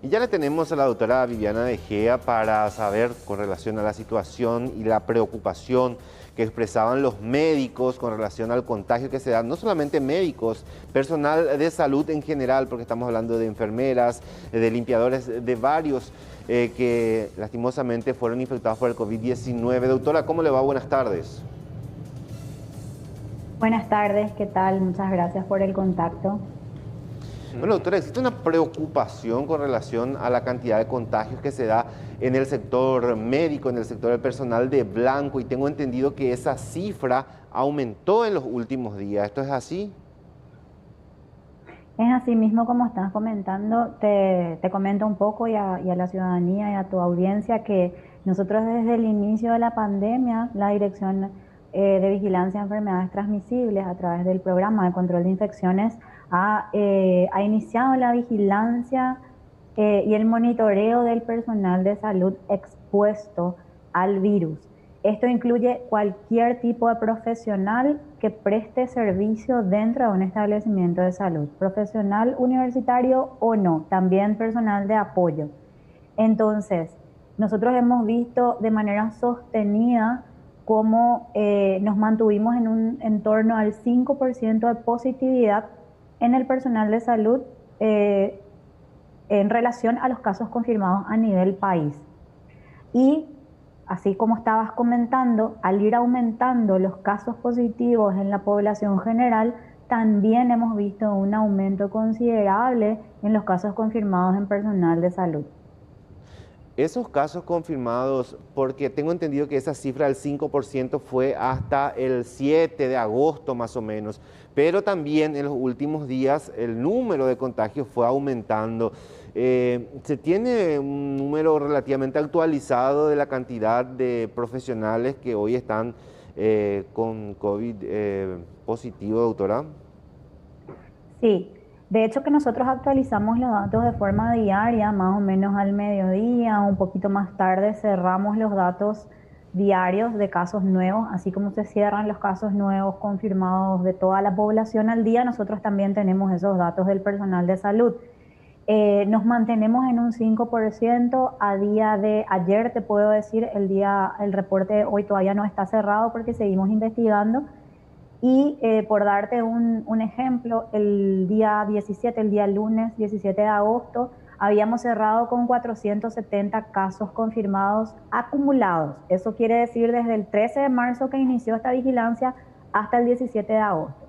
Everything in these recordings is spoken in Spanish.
Y ya le tenemos a la doctora Viviana De Gea para saber con relación a la situación y la preocupación que expresaban los médicos con relación al contagio que se da, no solamente médicos, personal de salud en general, porque estamos hablando de enfermeras, de limpiadores, de varios que lastimosamente fueron infectados por el COVID-19. Doctora, ¿cómo le va? Buenas tardes. Buenas tardes, ¿qué tal? Muchas gracias por el contacto. Bueno, doctora, existe una preocupación con relación a la cantidad de contagios que se da en el sector médico, en el sector del personal de blanco, y tengo entendido que esa cifra aumentó en los últimos días. ¿Esto es así? Es así mismo como estás comentando, te comento un poco y a la ciudadanía y a tu audiencia que nosotros desde el inicio de la pandemia, la Dirección de Vigilancia de Enfermedades Transmisibles a través del programa de control de infecciones ha iniciado la vigilancia y el monitoreo del personal de salud expuesto al virus. Esto incluye cualquier tipo de profesional que preste servicio dentro de un establecimiento de salud, profesional universitario o no, también personal de apoyo. Entonces, nosotros hemos visto de manera sostenida cómo nos mantuvimos en un entorno al 5% de positividad en el personal de salud en relación a los casos confirmados a nivel país. Y así como estabas comentando, al ir aumentando los casos positivos en la población general, también hemos visto un aumento considerable en los casos confirmados en personal de salud. Esos casos confirmados, porque tengo entendido que esa cifra del 5% fue hasta el 7 de agosto más o menos, pero también en los últimos días el número de contagios fue aumentando. ¿Se tiene un número relativamente actualizado de la cantidad de profesionales que hoy están con COVID positivo, doctora? Sí, de hecho que nosotros actualizamos los datos de forma diaria, más o menos al mediodía, un poquito más tarde cerramos los datos diarios de casos nuevos, así como se cierran los casos nuevos confirmados de toda la población al día, nosotros también tenemos esos datos del personal de salud. Nos mantenemos en un 5% a día de ayer, te puedo decir, el reporte de hoy todavía no está cerrado porque seguimos investigando. Y por darte un ejemplo, el día 17, el día lunes 17 de agosto, habíamos cerrado con 470 casos confirmados acumulados. Eso quiere decir desde el 13 de marzo que inició esta vigilancia hasta el 17 de agosto.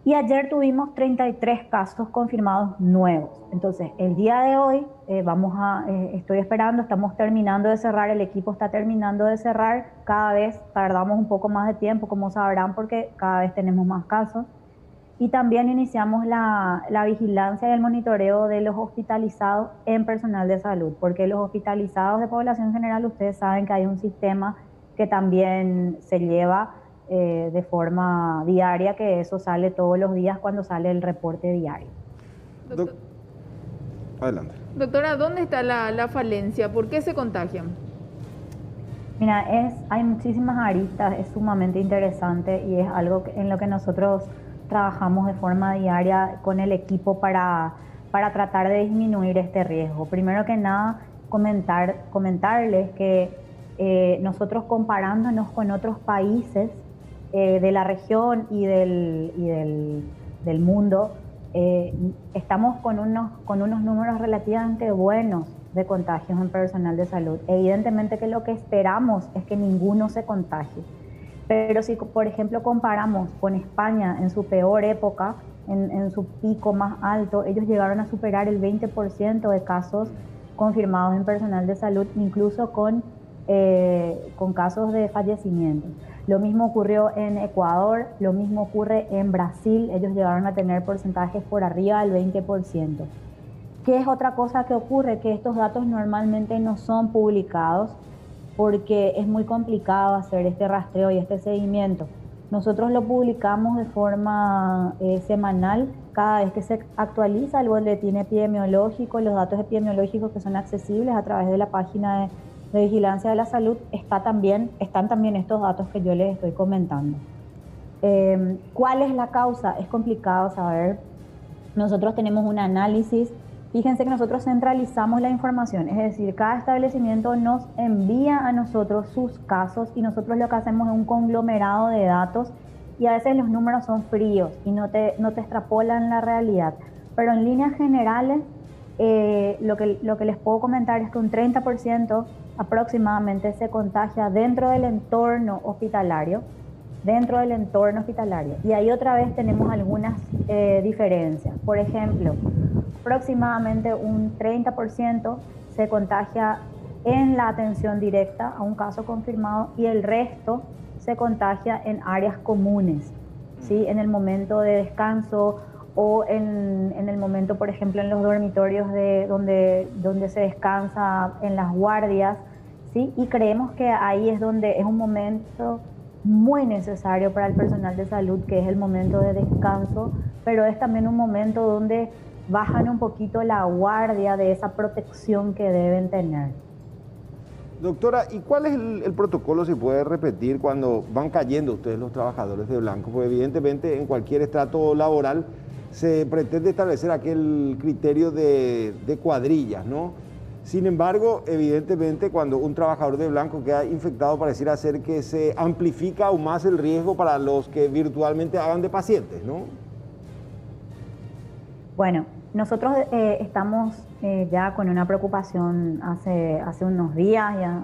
Y ayer tuvimos 33 casos confirmados nuevos. Entonces, el día de hoy estoy esperando, estamos terminando de cerrar, el equipo está terminando de cerrar. Cada vez tardamos un poco más de tiempo, como sabrán, porque cada vez tenemos más casos. Y también iniciamos la vigilancia y el monitoreo de los hospitalizados en personal de salud, porque los hospitalizados de población general, ustedes saben que hay un sistema que también se lleva de forma diaria, que eso sale todos los días cuando sale el reporte diario. Adelante. Doctora, ¿dónde está la falencia? ¿Por qué se contagian? Mira, hay muchísimas aristas, es sumamente interesante y es algo en lo que nosotros trabajamos de forma diaria con el equipo para tratar de disminuir este riesgo. Primero que nada, comentarles que nosotros comparándonos con otros países de la región y del mundo, estamos con unos números relativamente buenos de contagios en personal de salud. Evidentemente que lo que esperamos es que ninguno se contagie. Pero si, por ejemplo, comparamos con España en su peor época, en su pico más alto, ellos llegaron a superar el 20% de casos confirmados en personal de salud, incluso con casos de fallecimiento. Lo mismo ocurrió en Ecuador, lo mismo ocurre en Brasil, ellos llegaron a tener porcentajes por arriba del 20%. ¿Qué es otra cosa que ocurre? Que estos datos normalmente no son publicados porque es muy complicado hacer este rastreo y este seguimiento. Nosotros lo publicamos de forma semanal, cada vez que se actualiza el boletín epidemiológico, los datos epidemiológicos que son accesibles a través de la página de Vigilancia de la Salud, están también estos datos que yo les estoy comentando. ¿Cuál es la causa? Es complicado saber. Nosotros tenemos un análisis Fíjense que nosotros centralizamos la información, es decir, cada establecimiento nos envía a nosotros sus casos y nosotros lo que hacemos es un conglomerado de datos y a veces los números son fríos y no te extrapolan la realidad. Pero en líneas generales, lo que les puedo comentar es que un 30% aproximadamente se contagia dentro del entorno hospitalario. Y ahí otra vez tenemos algunas diferencias. Por ejemplo, aproximadamente un 30% se contagia en la atención directa a un caso confirmado y el resto se contagia en áreas comunes, ¿sí? En el momento de descanso o en el momento, por ejemplo, en los dormitorios donde se descansa, en las guardias, ¿sí? Y creemos que ahí es donde es un momento muy necesario para el personal de salud, que es el momento de descanso, pero es también un momento donde bajan un poquito la guardia de esa protección que deben tener. Doctora, ¿y cuál es el protocolo, si puede repetir, cuando van cayendo ustedes los trabajadores de blanco? Porque evidentemente en cualquier estrato laboral se pretende establecer aquel criterio de cuadrillas, ¿no? Sin embargo, evidentemente, cuando un trabajador de blanco queda infectado, pareciera ser que se amplifica aún más el riesgo para los que virtualmente hagan de pacientes, ¿no? Bueno, nosotros estamos ya con una preocupación hace unos días, ya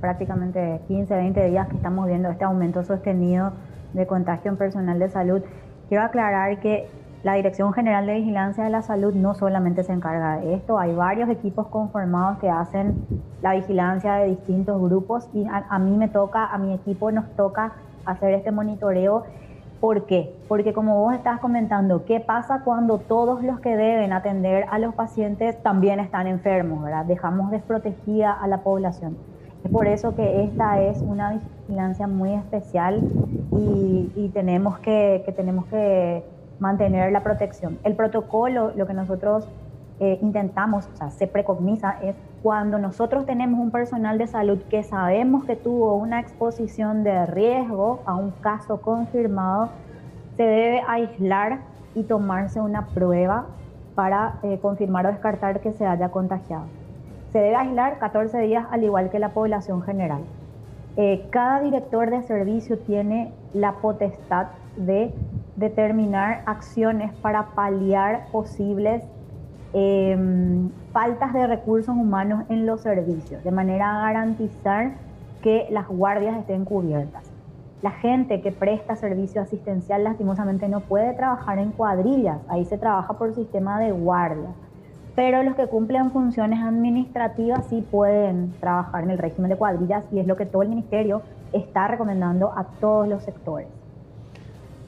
prácticamente 15, 20 días que estamos viendo este aumento sostenido de contagio en personal de salud. Quiero aclarar que la Dirección General de Vigilancia de la Salud no solamente se encarga de esto, hay varios equipos conformados que hacen la vigilancia de distintos grupos y a mi equipo nos toca hacer este monitoreo. ¿Por qué? Porque como vos estás comentando, ¿qué pasa cuando todos los que deben atender a los pacientes también están enfermos, ¿verdad? Dejamos desprotegida a la población. Es por eso que esta es una vigilancia muy especial y tenemos que mantener la protección. El protocolo, lo que nosotros intentamos, o sea, se preconiza es cuando nosotros tenemos un personal de salud que sabemos que tuvo una exposición de riesgo a un caso confirmado, se debe aislar y tomarse una prueba para confirmar o descartar que se haya contagiado. Se debe aislar 14 días al igual que la población general. Cada director de servicio tiene la potestad de determinar acciones para paliar posibles faltas de recursos humanos en los servicios, de manera a garantizar que las guardias estén cubiertas. La gente que presta servicio asistencial lastimosamente no puede trabajar en cuadrillas, ahí se trabaja por sistema de guardia, pero los que cumplen funciones administrativas sí pueden trabajar en el régimen de cuadrillas y es lo que todo el ministerio está recomendando a todos los sectores.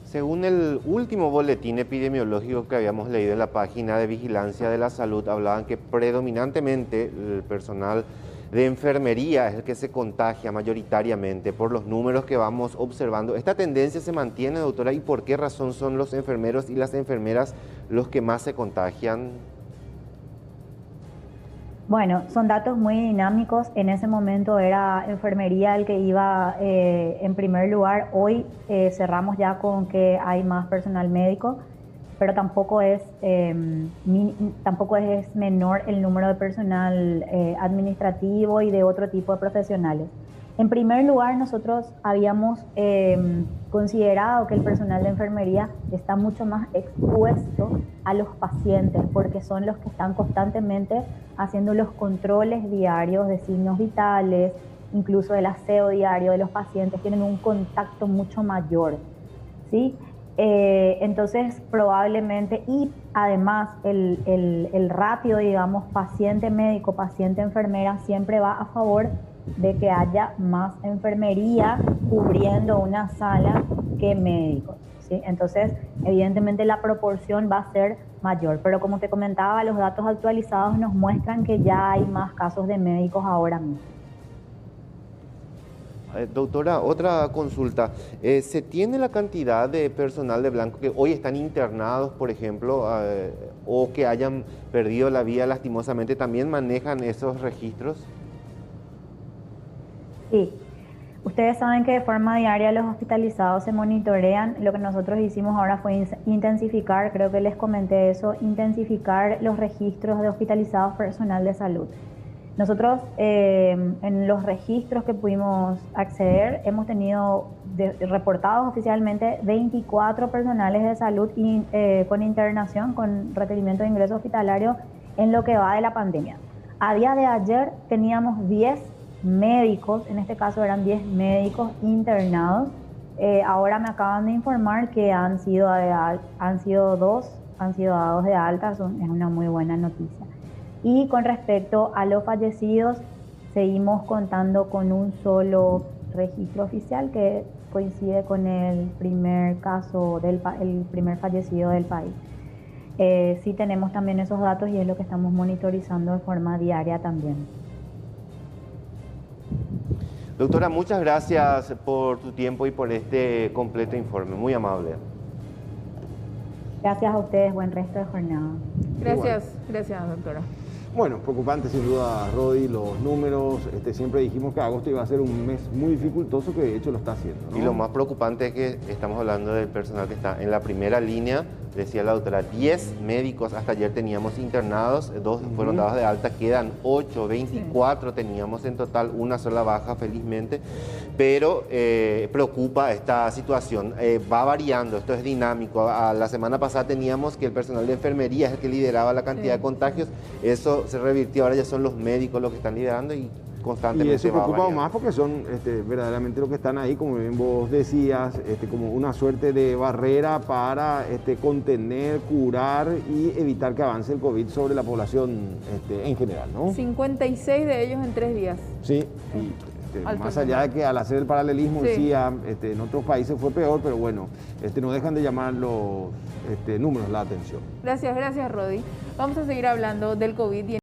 Según el último boletín epidemiológico que habíamos leído en la página de Vigilancia de la Salud, hablaban que predominantemente el personal de enfermería es el que se contagia mayoritariamente por los números que vamos observando. ¿Esta tendencia se mantiene, doctora? ¿Y por qué razón son los enfermeros y las enfermeras los que más se contagian? Bueno, son datos muy dinámicos. En ese momento era enfermería el que iba en primer lugar. Hoy cerramos ya con que hay más personal médico, pero tampoco es menor el número de personal administrativo y de otro tipo de profesionales. En primer lugar, nosotros habíamos considerado que el personal de enfermería está mucho más expuesto a los pacientes porque son los que están constantemente haciendo los controles diarios de signos vitales, incluso el aseo diario de los pacientes, tienen un contacto mucho mayor, ¿sí? Entonces probablemente, y además el ratio, digamos, paciente médico, paciente enfermera siempre va a favor de que haya más enfermería cubriendo una sala que médicos, ¿sí? Entonces, evidentemente la proporción va a ser mayor, pero como te comentaba, los datos actualizados nos muestran que ya hay más casos de médicos ahora mismo. Doctora, otra consulta. ¿Se tiene la cantidad de personal de blanco que hoy están internados, por ejemplo, o que hayan perdido la vida lastimosamente? ¿También manejan esos registros? Sí. Ustedes saben que de forma diaria los hospitalizados se monitorean. Lo que nosotros hicimos ahora fue intensificar, creo que les comenté eso, intensificar los registros de hospitalizados personal de salud. Nosotros en los registros que pudimos acceder hemos tenido reportados oficialmente 24 personales de salud con internación, con requerimiento de ingreso hospitalario en lo que va de la pandemia. A día de ayer teníamos 10 médicos, en este caso eran 10 médicos internados. Ahora me acaban de informar que han sido dados de alta, es una muy buena noticia. Y con respecto a los fallecidos, seguimos contando con un solo registro oficial que coincide con el primer caso, el primer fallecido del país. Sí tenemos también esos datos y es lo que estamos monitorizando de forma diaria también. Doctora, muchas gracias por tu tiempo y por este completo informe, muy amable. Gracias a ustedes, buen resto de jornada. Gracias, doctora. Bueno, preocupante sin duda, Rodi, los números. Siempre dijimos que agosto iba a ser un mes muy dificultoso, que de hecho lo está haciendo, ¿no? Y lo más preocupante es que estamos hablando del personal que está en la primera línea. Decía la doctora, 10 médicos hasta ayer teníamos internados, 2 fueron dados de alta, quedan 8, 24 teníamos en total, una sola baja felizmente, pero preocupa esta situación, va variando, esto es dinámico. La semana pasada teníamos que el personal de enfermería es el que lideraba la cantidad de contagios, eso se revirtió, ahora ya son los médicos los que están liderando y constantemente y eso va preocupa variando. más porque son verdaderamente los que están ahí, como bien vos decías, como una suerte de barrera para contener, curar y evitar que avance el COVID sobre la población en general, ¿no? 56 de ellos en 3 días. Sí, y más allá de que al hacer el paralelismo decía, en otros países fue peor, pero bueno, no dejan de llamar los números la atención. Gracias, Rodi. Vamos a seguir hablando del COVID.